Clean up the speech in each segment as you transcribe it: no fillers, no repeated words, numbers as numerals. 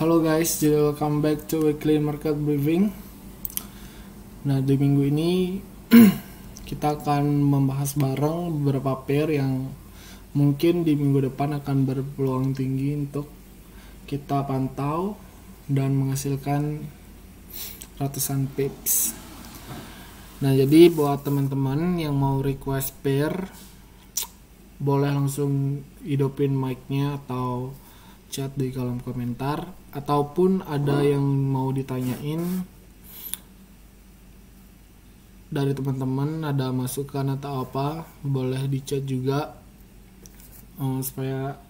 Halo guys, jadi welcome back to weekly market briefing. Nah, di minggu ini kita akan membahas bareng beberapa pair yang mungkin di minggu depan akan berpeluang tinggi untuk kita pantau dan menghasilkan ratusan pips. Nah, jadi buat teman-teman yang mau request pair, boleh langsung hidupin mic-nya atau chat di kolom komentar, ataupun ada yang mau ditanyain dari teman-teman, ada masukan atau apa, boleh di chat juga supaya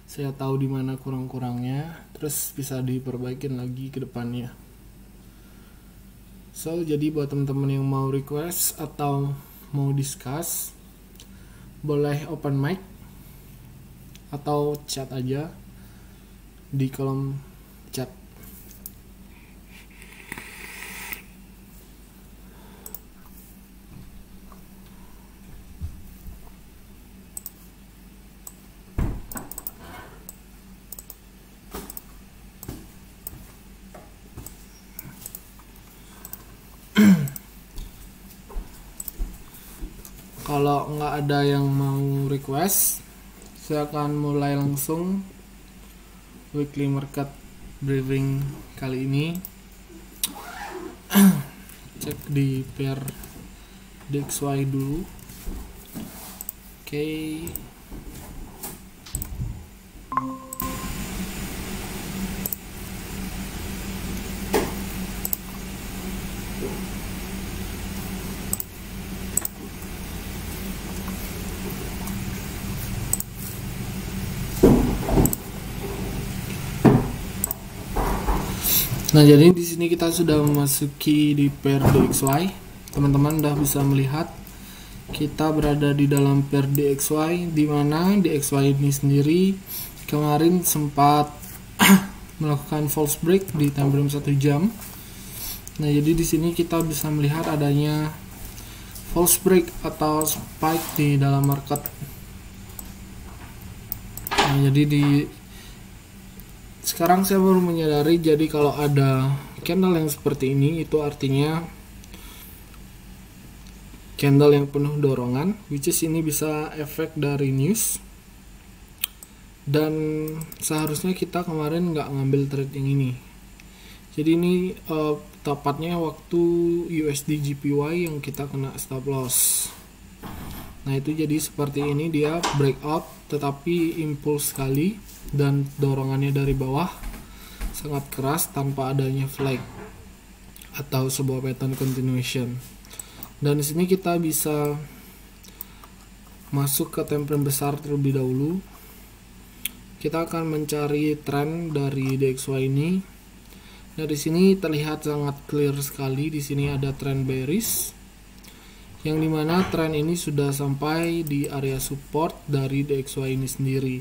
saya tahu di mana kurang-kurangnya, terus bisa diperbaikin lagi ke depannya. So, jadi buat teman-teman yang mau request atau mau discuss, boleh open mic atau chat aja di kolom chat. Kalau nggak ada yang mau request, saya akan mulai langsung weekly market briefing kali ini. Cek di pair DXY dulu. Oke. Nah, jadi di sini kita sudah memasuki di pair DXY. Teman-teman udah bisa melihat kita berada di dalam pair DXY, di mana DXY ini sendiri kemarin sempat melakukan false break di time frame 1 jam. Nah, jadi di sini kita bisa melihat adanya false break atau spike di dalam market. Nah, jadi sekarang saya baru menyadari, jadi kalau ada candle yang seperti ini, itu artinya candle yang penuh dorongan, which is ini bisa efek dari news. Dan seharusnya kita kemarin nggak ngambil trade yang ini. Jadi ini tepatnya waktu USD JPY yang kita kena stop loss. Nah, itu jadi seperti ini, dia breakout tetapi impuls sekali dan dorongannya dari bawah sangat keras tanpa adanya flag atau sebuah pattern continuation. Dan di sini kita bisa masuk ke time frame besar terlebih dahulu. Kita akan mencari tren dari DXY ini. Nah, di sini terlihat sangat clear sekali. Di sini ada tren bearish, yang dimana tren ini sudah sampai di area support dari DXY ini sendiri.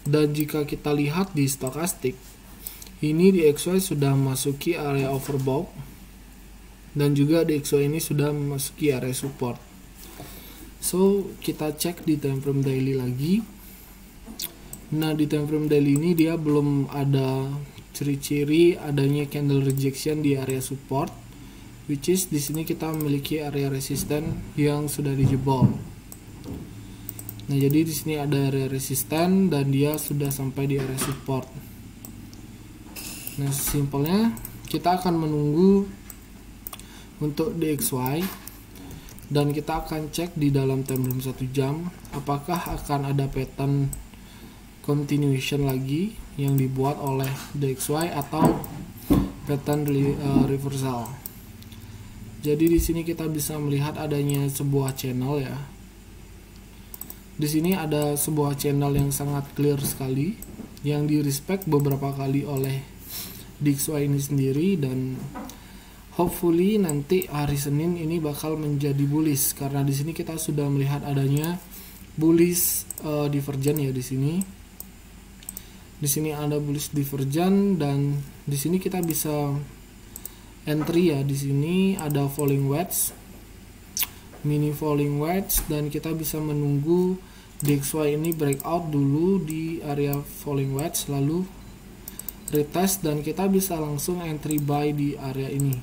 Dan jika kita lihat di stokastik, ini DXY sudah memasuki area overbought, dan juga DXY ini sudah memasuki area support. So, kita cek di time frame daily lagi. Nah, di time frame daily ini dia belum ada ciri-ciri adanya candle rejection di area support, which is di sini kita memiliki area resisten yang sudah dijebol. Nah, jadi di sini ada area resisten dan dia sudah sampai di area support. Nah, simpelnya kita akan menunggu untuk DXY dan kita akan cek di dalam time frame 1 jam apakah akan ada pattern continuation lagi yang dibuat oleh DXY atau pattern reversal. Jadi di sini kita bisa melihat adanya sebuah channel ya. Di sini ada sebuah channel yang sangat clear sekali yang di-respect beberapa kali oleh DXY ini sendiri, dan hopefully nanti hari Senin ini bakal menjadi bullish karena di sini kita sudah melihat adanya bullish divergent ya di sini. Di sini ada bullish divergent dan di sini kita bisa entry ya. Di sini ada falling wedge, mini falling wedge, dan kita bisa menunggu DXY ini breakout dulu di area falling wedge, lalu retest dan kita bisa langsung entry buy di area ini.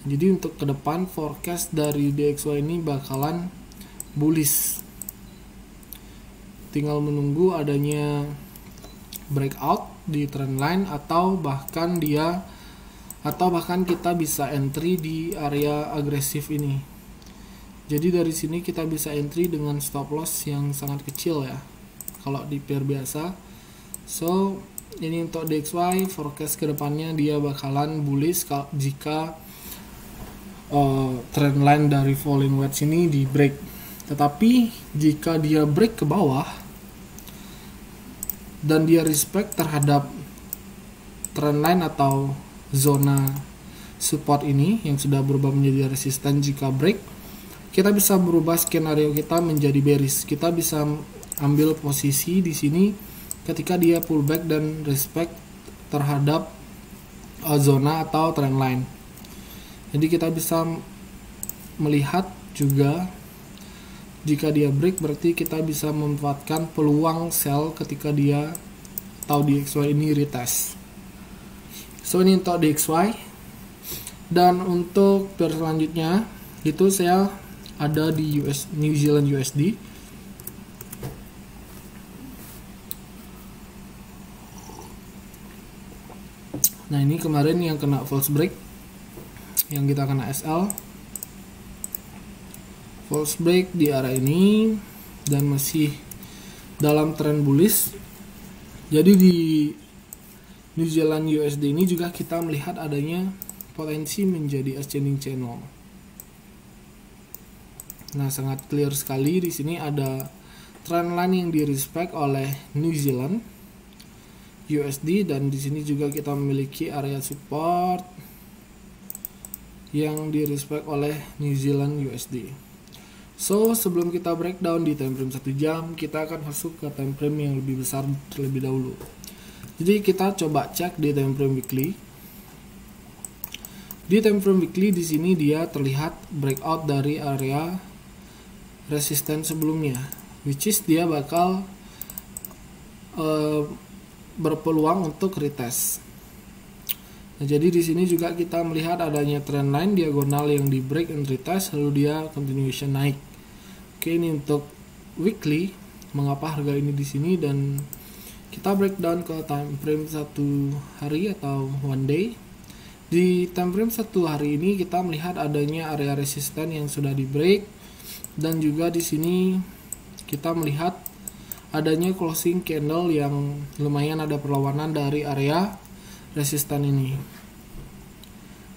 Jadi untuk ke depan forecast dari DXY ini bakalan bullish. Tinggal menunggu adanya breakout di trendline atau bahkan kita bisa entry di area agresif ini. Jadi dari sini kita bisa entry dengan stop loss yang sangat kecil ya, kalau di pair biasa. So ini untuk DXY forecast kedepannya dia bakalan bullish jika trendline dari falling wedge ini di break. Tetapi jika dia break ke bawah dan dia respect terhadap trendline atau zona support ini yang sudah berubah menjadi resisten, jika break kita bisa berubah skenario kita menjadi bearish. Kita bisa ambil posisi di sini ketika dia pullback dan respect terhadap zona atau trendline. Jadi kita bisa melihat juga jika dia break berarti kita bisa memanfaatkan peluang sell ketika dia atau DXY ini retest. So ini untuk DXY. Dan untuk pair selanjutnya itu saya ada di New Zealand USD. Nah ini kemarin yang kena false break, yang kita kena SL false break di area ini dan masih dalam tren bullish. Jadi di New Zealand USD ini juga kita melihat adanya potensi menjadi ascending channel. Nah sangat clear sekali di sini ada trendline yang direspect oleh New Zealand USD dan di sini juga kita memiliki area support yang direspect oleh New Zealand USD. So sebelum kita breakdown di time frame 1 jam, kita akan masuk ke time frame yang lebih besar terlebih dahulu. Jadi kita coba cek di time frame weekly. Di time frame weekly di sini dia terlihat breakout dari area resisten sebelumnya, which is dia bakal berpeluang untuk retest. Nah, jadi di sini juga kita melihat adanya trendline diagonal yang di break and retest lalu dia continuation naik. Oke, ini untuk weekly mengapa harga ini di sini, dan kita breakdown ke time frame 1 hari atau one day. Di time frame 1 hari ini kita melihat adanya area resisten yang sudah di break dan juga di sini kita melihat adanya closing candle yang lumayan ada perlawanan dari area resisten ini.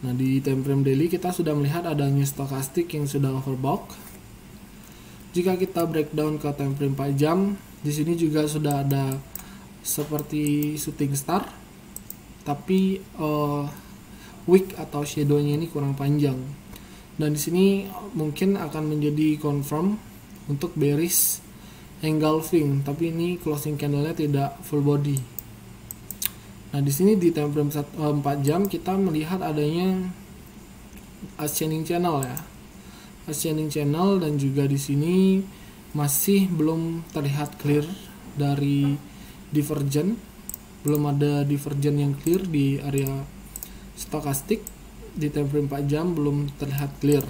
Nah, di time frame daily kita sudah melihat adanya stokastik yang sudah overbought. Jika kita breakdown ke time frame 4 jam, di sini juga sudah ada seperti shooting star, tapi wick atau shadownya ini kurang panjang. Dan di sini mungkin akan menjadi confirm untuk bearish engulfing, tapi ini closing candlenya tidak full body. Nah, di sini di time frame 4 jam kita melihat adanya ascending channel ya. Ascending channel dan juga di sini masih belum terlihat clear dari divergent. Belum ada divergent yang clear di area stokastik. Di time frame 4 jam belum terlihat clear.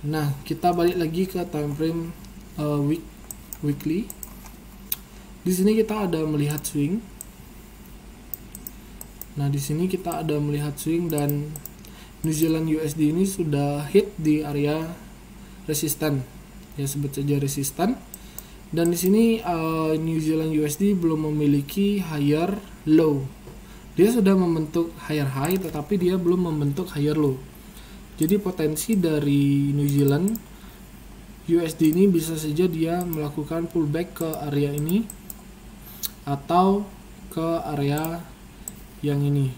Nah, kita balik lagi ke time frame weekly. Di sini kita ada melihat swing. Nah, di sini kita ada melihat swing dan New Zealand USD ini sudah hit di area resisten. Ya, sebut saja resisten. Dan di sini New Zealand USD belum memiliki higher low. Dia sudah membentuk higher high tetapi dia belum membentuk higher low. Jadi potensi dari New Zealand USD ini bisa saja dia melakukan pullback ke area ini atau ke area yang ini.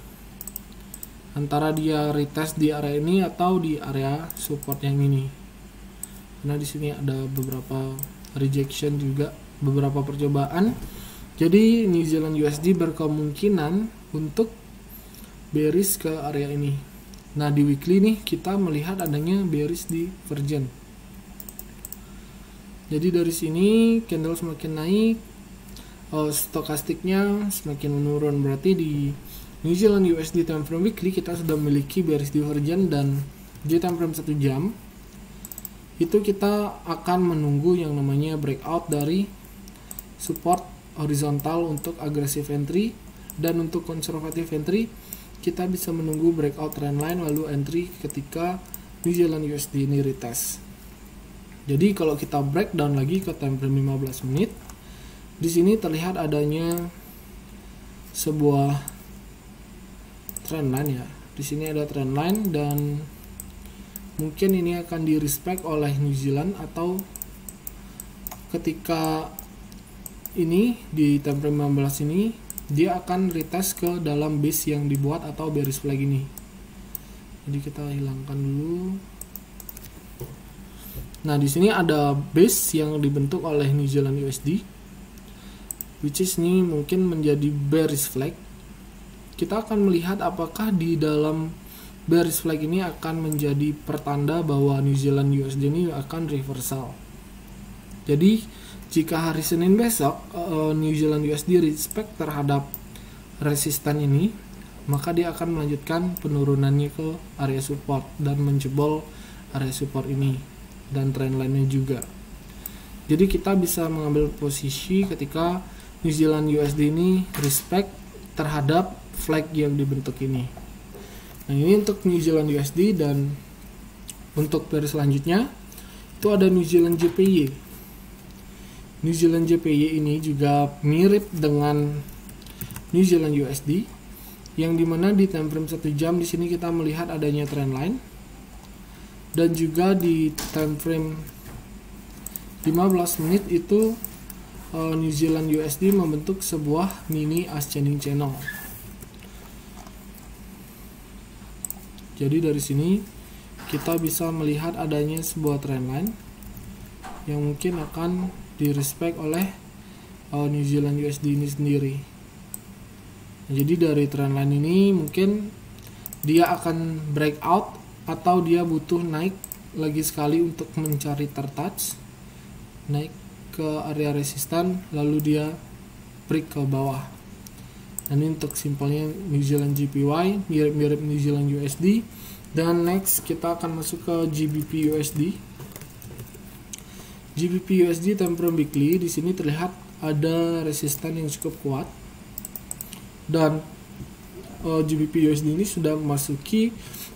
Antara dia retest di area ini atau di area support yang ini. Karena di sini ada beberapa rejection juga, beberapa percobaan. Jadi New Zealand USD berkemungkinan untuk bearish ke area ini. Nah, di weekly nih kita melihat adanya bearish divergent. Jadi dari sini candle semakin naik, stokastiknya semakin menurun. Berarti di New Zealand USD time frame weekly kita sudah memiliki bearish divergence, dan di time frame 1 jam itu kita akan menunggu yang namanya breakout dari support horizontal untuk aggressive entry, dan untuk konservatif entry kita bisa menunggu breakout trendline lalu entry ketika New Zealand USD ini retest. Jadi kalau kita breakdown lagi ke time frame 15 menit, di sini terlihat adanya sebuah trendline ya. Di sini ada trendline, dan mungkin ini akan di respect oleh New Zealand, atau ketika ini di time frame 15 ini dia akan retest ke dalam base yang dibuat atau bearish flag ini. Jadi kita hilangkan dulu. Nah, di sini ada base yang dibentuk oleh New Zealand USD, which is ini mungkin menjadi bearish flag. Kita akan melihat apakah di dalam bearish flag ini akan menjadi pertanda bahwa New Zealand USD ini akan reversal. Jadi jika hari Senin besok New Zealand USD respect terhadap resisten ini, maka dia akan melanjutkan penurunannya ke area support dan menjebol area support ini dan trendline-nya juga. Jadi kita bisa mengambil posisi ketika New Zealand USD ini respect terhadap flag yang dibentuk ini. Nah, ini untuk New Zealand USD, dan untuk periode selanjutnya itu ada New Zealand JPY. New Zealand JPY ini juga mirip dengan New Zealand USD, yang dimana di time frame 1 jam di sini kita melihat adanya trendline, dan juga di time frame 15 menit itu New Zealand USD membentuk sebuah mini ascending channel. Jadi dari sini kita bisa melihat adanya sebuah trendline yang mungkin akan di respect oleh New Zealand USD ini sendiri. Jadi dari trendline ini mungkin dia akan breakout, atau dia butuh naik lagi sekali untuk mencari tertouch, naik ke area resisten lalu dia break ke bawah. Dan ini untuk simpelnya New Zealand JPY, mirip-mirip New Zealand USD. Dan next kita akan masuk ke GBP USD. GBP USD time frame weekly, di sini terlihat ada resisten yang cukup kuat, dan GBP USD ini sudah memasuki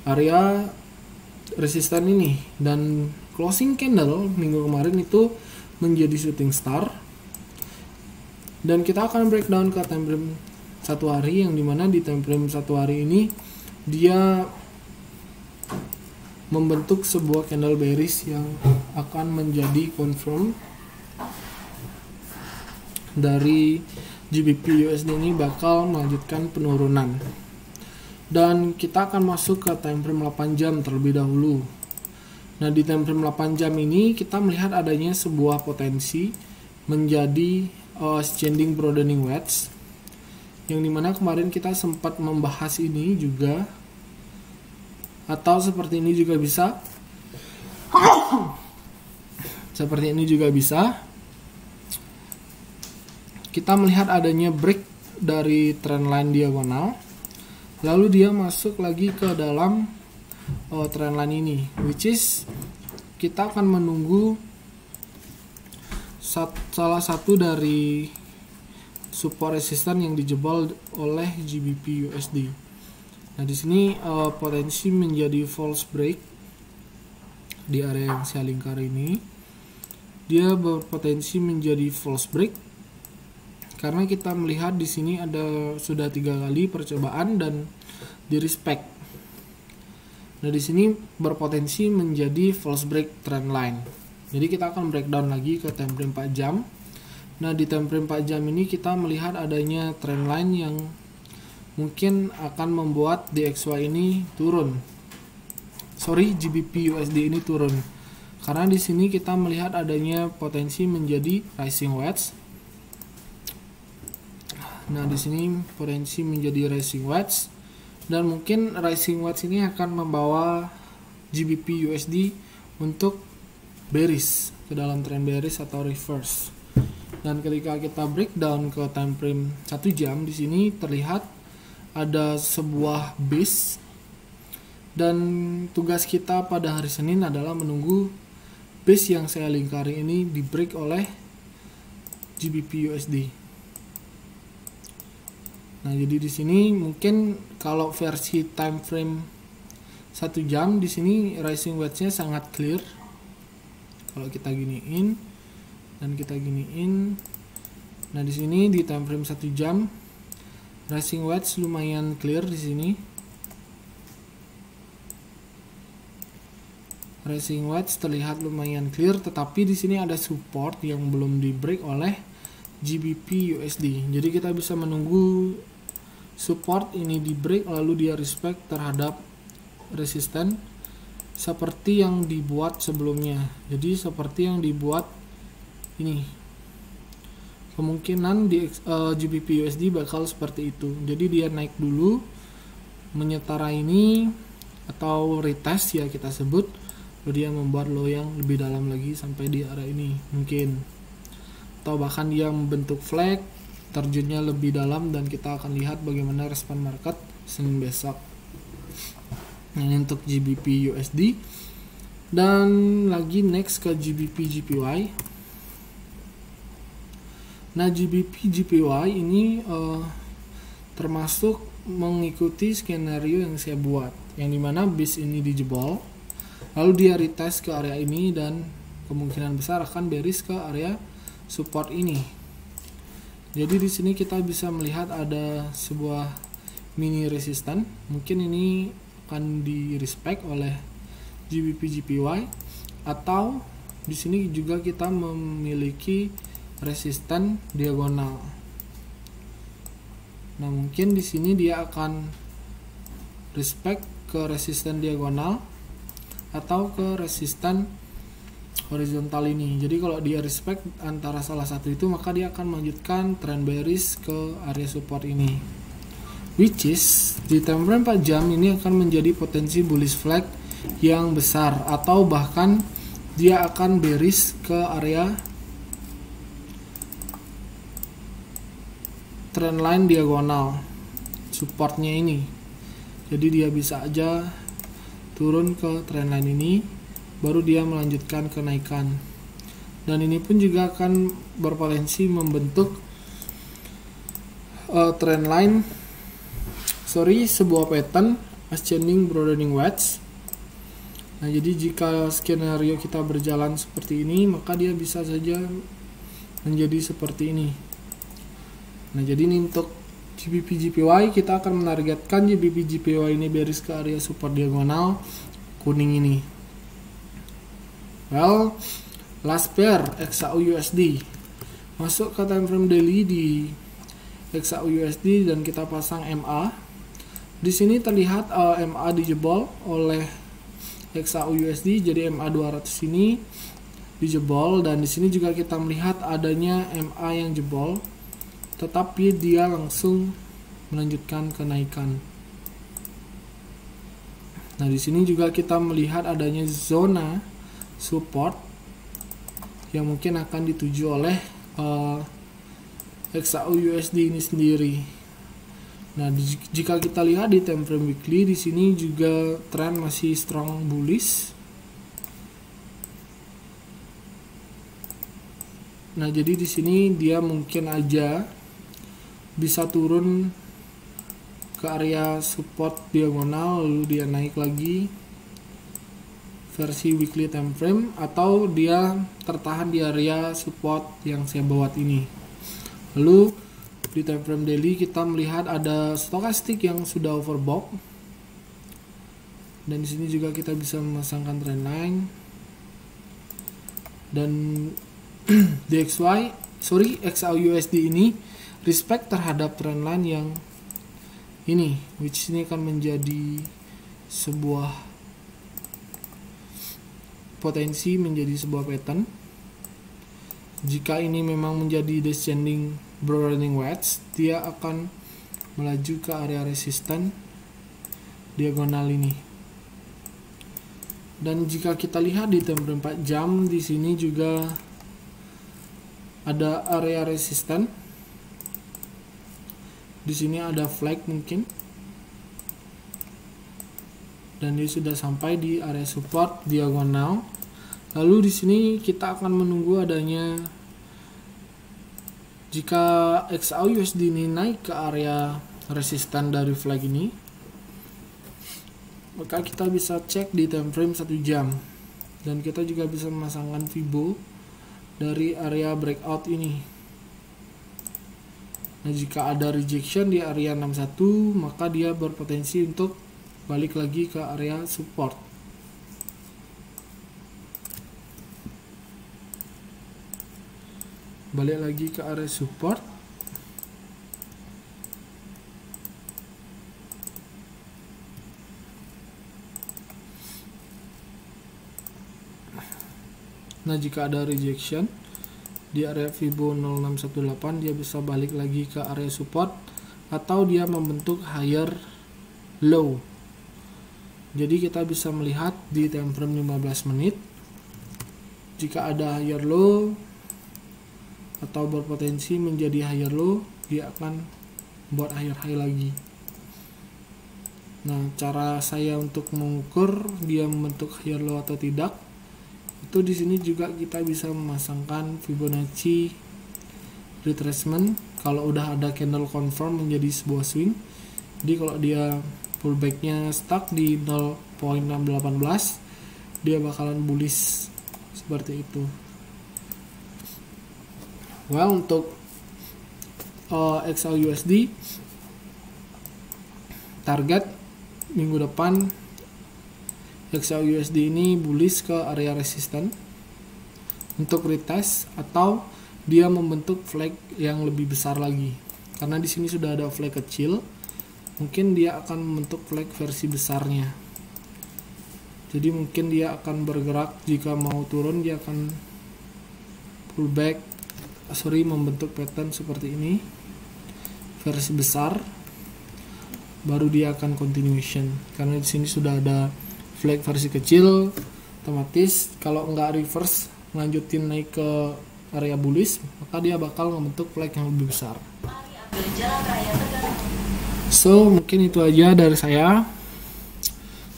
area resisten ini, dan closing candle minggu kemarin itu menjadi shooting star. Dan kita akan breakdown ke time frame 1 hari, yang dimana di time frame 1 hari ini dia membentuk sebuah candle bearish yang akan menjadi confirm dari GBP USD ini bakal melanjutkan penurunan. Dan kita akan masuk ke time frame 8 jam terlebih dahulu. Nah, di time frame 8 jam ini kita melihat adanya sebuah potensi menjadi standing broadening wedge, yang dimana kemarin kita sempat membahas ini juga, atau seperti ini juga bisa. Seperti ini juga bisa. Kita melihat adanya break dari trendline diagonal, lalu dia masuk lagi ke dalam trendline ini, which is kita akan menunggu salah satu dari support resisten yang dijebol oleh GBP USD. Nah, di sini potensi menjadi false break di area yang saya lingkar ini. Dia berpotensi menjadi false break karena kita melihat di sini ada sudah 3 kali percobaan dan di respect. Nah, di sini berpotensi menjadi false break trendline. Jadi kita akan breakdown lagi ke time frame 4 jam. Nah, di time frame 4 jam ini kita melihat adanya trendline yang mungkin akan membuat DXY ini turun. GBP USD ini turun. Karena di sini kita melihat adanya potensi menjadi rising wedge. Nah, di sini potensi menjadi rising wedge, dan mungkin rising wedge ini akan membawa GBP USD untuk bearish ke dalam trend bearish atau reverse. Dan ketika kita breakdown ke time frame 1 jam, di sini terlihat ada sebuah base, dan tugas kita pada hari Senin adalah menunggu base yang saya lingkari ini di break oleh GBP USD. Nah, jadi di sini mungkin kalau versi time frame 1 jam, di sini rising wedge-nya sangat clear. Kalau kita giniin dan kita giniin, nah di sini di time frame 1 jam rising wedge lumayan clear di sini. Rising wedge terlihat lumayan clear, tetapi di sini ada support yang belum di break oleh GBP USD. Jadi kita bisa menunggu support ini di break lalu dia respect terhadap resisten seperti yang dibuat sebelumnya. Jadi seperti yang dibuat ini, kemungkinan di GBP USD bakal seperti itu. Jadi dia naik dulu menyetara ini atau retest ya kita sebut, lalu dia membuat low yang lebih dalam lagi sampai di area ini mungkin, atau bahkan dia membentuk flag terjunnya lebih dalam, dan kita akan lihat bagaimana respon market Senin besok. Ini untuk GBP USD. Dan lagi next ke GBP JPY. Nah, GBP JPY ini termasuk mengikuti skenario yang saya buat, yang dimana base ini dijebol, lalu dia retest ke area ini, dan kemungkinan besar akan bearish ke area support ini. Jadi di sini kita bisa melihat ada sebuah mini resisten, mungkin ini akan di respect oleh GBP JPY, atau di sini juga kita memiliki resisten diagonal. Nah, mungkin di sini dia akan respect ke resisten diagonal atau ke resisten horizontal ini. Jadi kalau dia respect antara salah satu itu, maka dia akan melanjutkan trend bearish ke area support ini, which is di time frame 4 jam ini akan menjadi potensi bullish flag yang besar, atau bahkan dia akan bearish ke area trendline diagonal supportnya ini. Jadi dia bisa aja turun ke trendline ini, baru dia melanjutkan kenaikan, dan ini pun juga akan berpotensi membentuk sebuah pattern ascending broadening wedge. Nah, jadi jika skenario kita berjalan seperti ini, maka dia bisa saja menjadi seperti ini. Nah, jadi ini untuk GBP JPY kita akan menargetkan GBP JPY ini bearish ke area support diagonal kuning ini. Well, last pair XAU USD, masuk ke time frame daily di XAU USD dan kita pasang MA. Di sini terlihat MA dijebol oleh XAU USD, jadi MA 200 ini dijebol, dan di sini juga kita melihat adanya MA yang jebol, tetapi dia langsung melanjutkan kenaikan. Nah, di sini juga kita melihat adanya zona support yang mungkin akan dituju oleh XAU USD ini sendiri. Nah, jika kita lihat di time frame weekly, di sini juga tren masih strong bullish. Nah, jadi di sini dia mungkin aja bisa turun ke area support diagonal lalu dia naik lagi versi weekly time frame, atau dia tertahan di area support yang saya buat ini. Lalu di time frame daily kita melihat ada stokastik yang sudah overbought, dan di sini juga kita bisa memasangkan trendline, dan XAU USD ini respect terhadap trendline yang ini, which ini akan menjadi sebuah potensi menjadi sebuah pattern. Jika ini memang menjadi descending broadening wedge, dia akan melaju ke area resisten diagonal ini. Dan jika kita lihat di time frame 4 jam, di sini juga ada area resisten. Di sini ada flag mungkin. Dan dia sudah sampai di area support diagonal. Lalu di sini kita akan menunggu adanya, jika XAUUSD ini naik ke area resisten dari flag ini, maka kita bisa cek di time frame 1 jam. Dan kita juga bisa memasangkan Fibo dari area breakout ini. Nah, jika ada rejection di area 61, maka dia berpotensi untuk balik lagi ke area support. Balik lagi ke area support. Nah, jika ada rejection di area Fibo 0618, dia bisa balik lagi ke area support atau dia membentuk higher low. Jadi kita bisa melihat di time frame 15 menit, jika ada higher low atau berpotensi menjadi higher low, dia akan buat higher high lagi. Nah, cara saya untuk mengukur dia membentuk higher low atau tidak, itu di sini juga kita bisa memasangkan Fibonacci retracement kalau udah ada candle confirm menjadi sebuah swing. Jadi kalau dia pullbacknya stuck di 0.618, dia bakalan bullish seperti itu. Well, untuk XAUUSD target minggu depan, XAUUSD ini bullish ke area resisten untuk retest atau dia membentuk flag yang lebih besar lagi. Karena di sini sudah ada flag kecil, mungkin dia akan membentuk flag versi besarnya. Jadi mungkin dia akan bergerak, jika mau turun dia akan pullback, membentuk pattern seperti ini versi besar, baru dia akan continuation. Karena di sini sudah ada flag versi kecil, otomatis kalau nggak reverse lanjutin naik ke area bullish, maka dia bakal membentuk flag yang lebih besar. So, mungkin itu aja dari saya.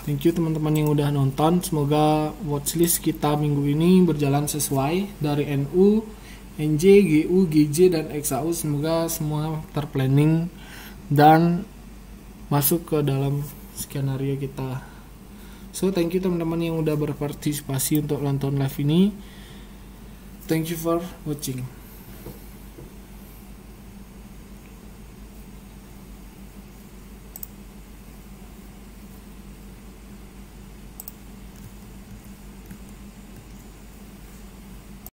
Thank you teman-teman yang udah nonton. Semoga watchlist kita minggu ini berjalan sesuai dari NU, NJ, GU, GJ, dan XAU. Semoga semua terplanning dan masuk ke dalam skenario kita. So, thank you teman-teman yang udah berpartisipasi untuk nonton live ini. Thank you for watching.